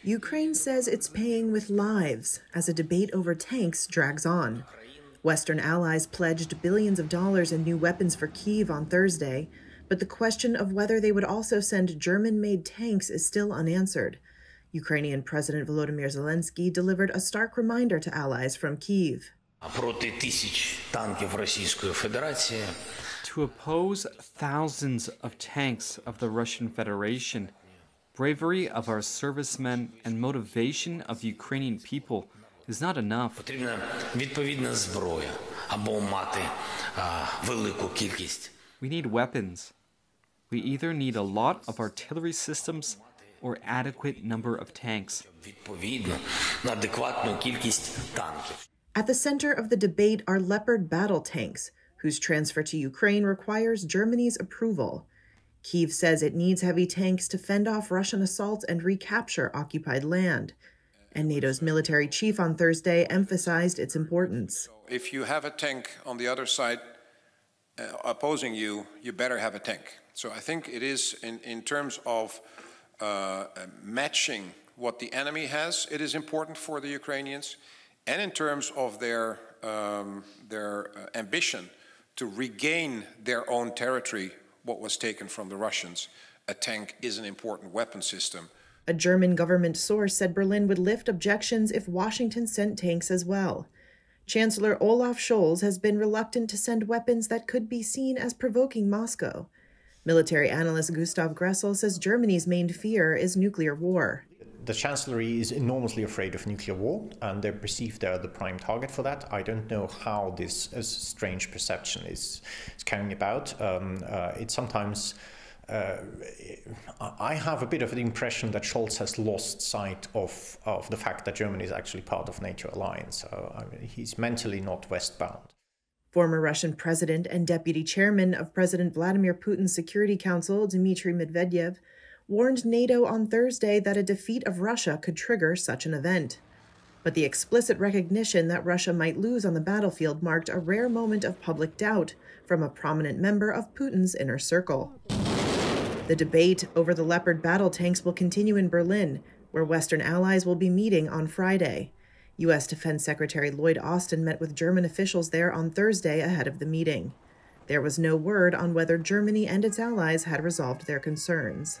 Ukraine says it's paying with lives as a debate over tanks drags on. Western allies pledged billions of dollars in new weapons for Kyiv on Thursday, but the question of whether they would also send German-made tanks is still unanswered. Ukrainian President Volodymyr Zelensky delivered a stark reminder to allies from Kyiv. To oppose thousands of tanks of the Russian Federation, bravery of our servicemen and motivation of the Ukrainian people is not enough. We need weapons. We either need a lot of artillery systems or adequate number of tanks. At the center of the debate are Leopard battle tanks, whose transfer to Ukraine requires Germany's approval. Kyiv says it needs heavy tanks to fend off Russian assaults and recapture occupied land. And NATO's military chief on Thursday emphasized its importance. If you have a tank on the other side opposing you, you better have a tank. So I think it is, in terms of matching what the enemy has, it is important for the Ukrainians, and in terms of their ambition to regain their own territory, what was taken from the Russians, a tank is an important weapon system. A German government source said Berlin would lift objections if Washington sent tanks as well. Chancellor Olaf Scholz has been reluctant to send weapons that could be seen as provoking Moscow. Military analyst Gustav Gressel says Germany's main fear is nuclear war. The Chancellery is enormously afraid of nuclear war, and they perceive they're the prime target for that. I don't know how this strange perception is carrying about. It's sometimes... I have a bit of the impression that Scholz has lost sight of the fact that Germany is actually part of NATO alliance. So he's mentally not westbound. Former Russian president and deputy chairman of President Vladimir Putin's Security Council, Dmitry Medvedev, warned NATO on Thursday that a defeat of Russia could trigger such an event. But the explicit recognition that Russia might lose on the battlefield marked a rare moment of public doubt from a prominent member of Putin's inner circle. The debate over the Leopard battle tanks will continue in Berlin, where Western allies will be meeting on Friday. U.S. Defense Secretary Lloyd Austin met with German officials there on Thursday ahead of the meeting. There was no word on whether Germany and its allies had resolved their concerns.